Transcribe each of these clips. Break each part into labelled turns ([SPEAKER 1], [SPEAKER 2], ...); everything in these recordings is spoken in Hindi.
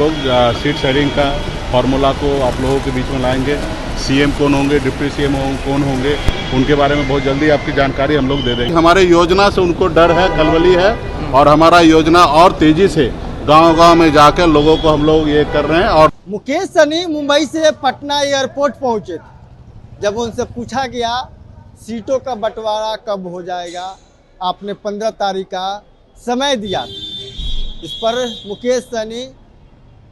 [SPEAKER 1] लोग सीट शेयरिंग का फार्मूला को आप लोगों के बीच में लाएंगे। सीएम कौन होंगे, डिप्टी सीएम कौन होंगे, उनके बारे में बहुत जल्दी आपकी जानकारी हम लोग दे देंगे। हमारे योजना से उनको डर है, खलबली है, और हमारा योजना और तेजी से गांव-गांव में जाकर लोगों को हम लोग ये कर रहे हैं। और
[SPEAKER 2] मुकेश सहनी मुंबई से पटना एयरपोर्ट पहुंचे थे। जब उनसे पूछा गया सीटों का बंटवारा कब हो जाएगा, आपने 15 तारीख का समय दिया। इस पर मुकेश सहनी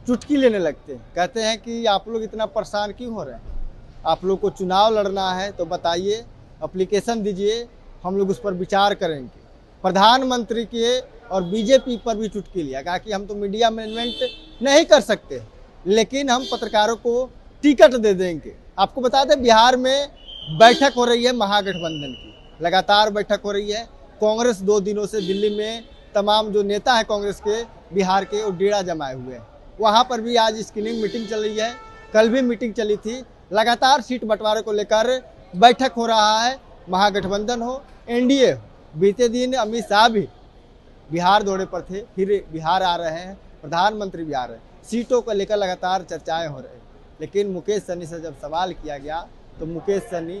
[SPEAKER 2] चुटकी लेने लगते हैं, कहते हैं कि आप लोग इतना परेशान क्यों हो रहे हैं, आप लोग को चुनाव लड़ना है तो बताइए, एप्लीकेशन दीजिए, हम लोग उस पर विचार करेंगे। प्रधानमंत्री के और बीजेपी पर भी चुटकी लिया, कहा कि हम तो मीडिया मैनेजमेंट नहीं कर सकते, लेकिन हम पत्रकारों को टिकट दे देंगे। आपको बता दें, बिहार में बैठक हो रही है महागठबंधन की, लगातार बैठक हो रही है। कांग्रेस 2 दिनों से दिल्ली में तमाम जो नेता है कांग्रेस के बिहार के, वो डेरा जमाए हुए हैं। वहाँ पर भी आज स्क्रीनिंग मीटिंग चल रही है, कल भी मीटिंग चली थी। लगातार सीट बंटवारे को लेकर बैठक हो रहा है, महागठबंधन हो, एनडीए हो। बीते दिन अमित शाह भी बिहार दौरे पर थे, फिर बिहार आ रहे हैं, प्रधानमंत्री भी आ रहे हैं। सीटों को लेकर लगातार चर्चाएं हो रही हैं, लेकिन मुकेश सहनी से जब सवाल किया गया तो मुकेश सहनी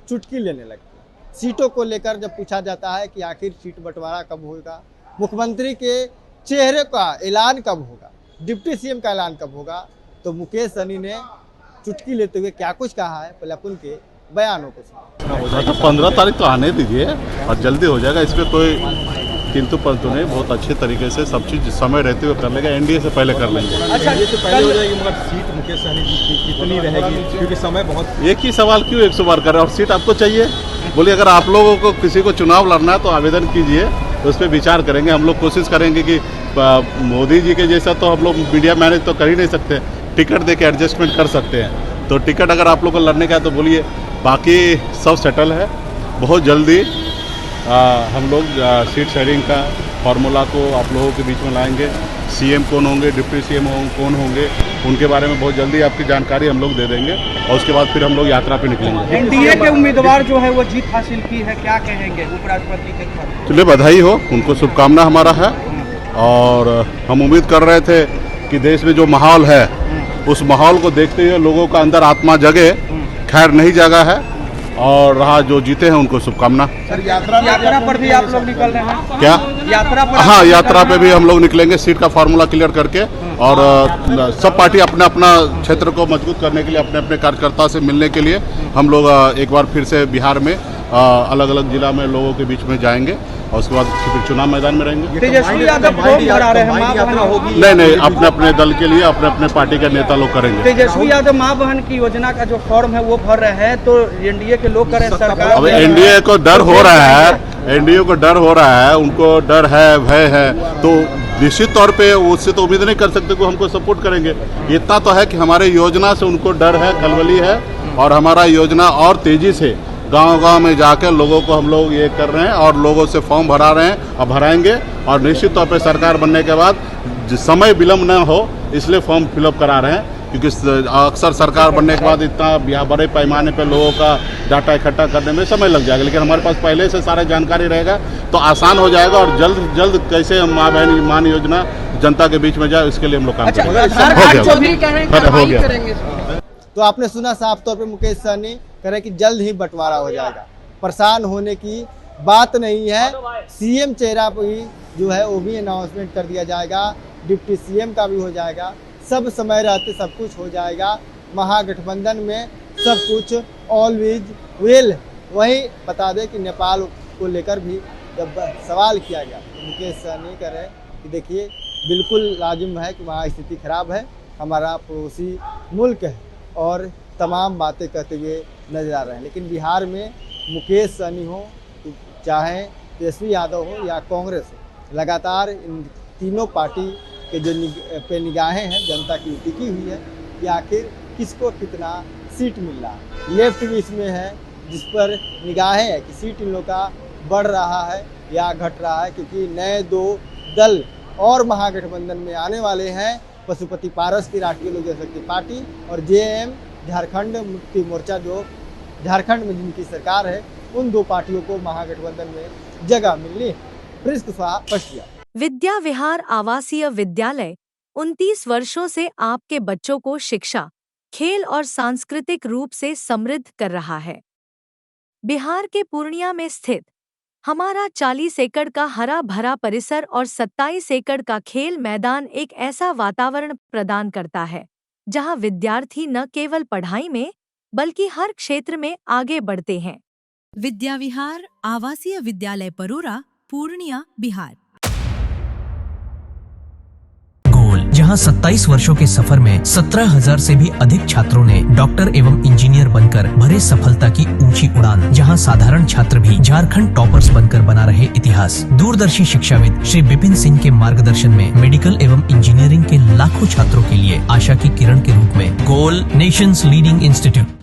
[SPEAKER 2] चुटकी लेने लगे। सीटों को लेकर जब पूछा जाता है कि आखिर सीट बंटवारा कब होगा, मुख्यमंत्री के चेहरे का ऐलान कब होगा, डिप्टी सीएम का ऐलान कब होगा, तो मुकेश सहनी ने चुटकी लेते हुए क्या कुछ कहा है, पहले अपन के बयानों को सुनो।
[SPEAKER 1] तो 15 तारीख तो आने दीजिए और जल्दी हो जाएगा, इसमें कोई किंतु परंतु नहीं। बहुत अच्छे तरीके से सब चीज़ समय रहते हुए कर लेगा, एनडीए से पहले कर लेंगे।
[SPEAKER 3] अच्छा, ये तो पहले हो जाएगी, मगर सीट मुकेश सहनी जी की कितनी रहेगी, क्योंकि समय बहुत।
[SPEAKER 1] एक ही सवाल क्यों 100 बार कर रहे हैं, और सीट आपको चाहिए? बोलिए, अगर आप लोगों को किसी को चुनाव लड़ना है तो आवेदन कीजिए, उस पर विचार करेंगे। हम लोग कोशिश करेंगे कि मोदी जी के जैसा तो हम लोग मीडिया मैनेज तो कर ही नहीं सकते, टिकट दे के एडजस्टमेंट कर सकते हैं। तो टिकट अगर आप लोग को लड़ने का है तो बोलिए, बाकी सब सेटल है। बहुत जल्दी हम लोग सीट शेयरिंग का फार्मूला को आप लोगों के बीच में लाएंगे। सीएम कौन होंगे, डिप्टी सीएम कौन होंगे, उनके बारे में बहुत जल्दी आपकी जानकारी हम लोग दे देंगे, और उसके बाद फिर हम लोग यात्रा पे निकलेंगे।
[SPEAKER 3] एनडीए के उम्मीदवार जो है वो जीत हासिल की है, क्या कहेंगे उपराष्ट्रपति के खिलाफ?
[SPEAKER 1] चलिए, बधाई हो, उनको शुभकामना हमारा है। और हम उम्मीद कर रहे थे कि देश में जो माहौल है, उस माहौल को देखते हुए लोगों का अंदर आत्मा जगे, खैर नहीं जगा है, और रहा जो जीते हैं उनको शुभकामना।
[SPEAKER 3] सर, यात्रा पर भी आप लोग निकल रहे हैं
[SPEAKER 1] क्या?
[SPEAKER 3] यात्रा पर?
[SPEAKER 1] हाँ, यात्रा पे भी हम लोग निकलेंगे, सीट का फार्मूला क्लियर करके। और सब पार्टी अपना अपना क्षेत्र को मजबूत करने के लिए, अपने अपने कार्यकर्ता से मिलने के लिए हम लोग एक बार फिर से बिहार में अलग अलग जिला में लोगों के बीच में जाएंगे, और उसके बाद फिर चुनाव मैदान में रहेंगे।
[SPEAKER 3] तेजस्वी यादव फॉर्म भरा रहे हैं, मां बहन होगी?
[SPEAKER 1] नहीं, अपने अपने दल के लिए अपने अपने पार्टी के नेता लोग करेंगे।
[SPEAKER 3] तेजस्वी यादव मां बहन की योजना का जो फॉर्म है वो भर रहे हैं, तो एनडीए के लोग करें सरकार।
[SPEAKER 1] अब एनडीए को डर हो रहा है, एनडीए को डर हो रहा है, उनको डर है, भय है, तो निश्चित तौर पे उससे तो उम्मीद नहीं कर सकते कि हमको सपोर्ट करेंगे। इतना तो है कि हमारे योजना से उनको डर है, खलबली है, और हमारा योजना और तेजी से गांव-गांव में जाकर लोगों को हम लोग ये कर रहे हैं, और लोगों से फॉर्म भरा रहे हैं और भराएंगे। और निश्चित तौर पे सरकार बनने के बाद समय विलम्ब न हो, इसलिए फॉर्म फिलअप करा रहे हैं, क्योंकि अक्सर सरकार बनने के बाद इतना बड़े पैमाने पे लोगों का डाटा इकट्ठा करने में समय लग जाएगा। लेकिन हमारे पास पहले से सारी जानकारी रहेगा तो आसान हो जाएगा, और जल्द जल्द कैसे माँ बहन मान योजना जनता के बीच में जाए, इसके लिए हम लोग काम करेंगे।
[SPEAKER 2] तो आपने सुना, साफ तौर पे मुकेश सहनी कह रहे कि जल्द ही बंटवारा हो जाएगा, परेशान होने की बात नहीं है। सीएम चेहरा पर ही जो है वो भी अनाउंसमेंट कर दिया जाएगा, डिप्टी सीएम का भी हो जाएगा, सब समय रहते सब कुछ हो जाएगा। महागठबंधन में सब कुछ ऑलवेज वेल। वहीं बता दें कि नेपाल को लेकर भी जब सवाल किया गया तो मुकेश सहनी कह रहे कि देखिए, बिल्कुल लाजिम है कि वहाँ स्थिति खराब है, हमारा पड़ोसी मुल्क है, और तमाम बातें कहते हुए नजर आ रहे हैं। लेकिन बिहार में मुकेश सहनी हो, चाहे तेजस्वी यादव हो या कांग्रेस हो, लगातार इन तीनों पार्टी के जो पे निगाहें हैं जनता की टिकी हुई है कि आखिर किसको कितना सीट मिल रहा है। लेफ्ट भी इसमें है, जिस पर निगाहें हैं कि सीट इन लोग का बढ़ रहा है या घट रहा है, क्योंकि नए 2 दल और महागठबंधन में आने वाले हैं। पशुपति पारस की राष्ट्रीय लोक जनशक्ति पार्टी और जेएम झारखंड मुक्ति मोर्चा, जो झारखंड में जिनकी सरकार है, उन 2 पार्टियों को महागठबंधन में जगह मिलनी है। Prince Kushwaha, first year.
[SPEAKER 4] विद्या विहार आवासीय विद्यालय 29 वर्षों से आपके बच्चों को शिक्षा, खेल और सांस्कृतिक रूप से समृद्ध कर रहा है। बिहार के पूर्णिया में स्थित हमारा 40 एकड़ का हरा भरा परिसर और 27 एकड़ का खेल मैदान एक ऐसा वातावरण प्रदान करता है जहां विद्यार्थी न केवल पढ़ाई में बल्कि हर क्षेत्र में आगे बढ़ते हैं।
[SPEAKER 5] विद्या विहार आवासीय विद्यालय परोरा, पूर्णिया, बिहार।
[SPEAKER 6] जहां 27 वर्षों के सफर में 17,000 से भी अधिक छात्रों ने डॉक्टर एवं इंजीनियर बनकर भरे सफलता की ऊंची उड़ान। जहां साधारण छात्र भी झारखंड टॉपर्स बनकर बना रहे इतिहास। दूरदर्शी शिक्षाविद श्री विपिन सिंह के मार्गदर्शन में मेडिकल एवं इंजीनियरिंग के लाखों छात्रों के लिए आशा की किरण के रूप में गोल नेशंस लीडिंग इंस्टीट्यूट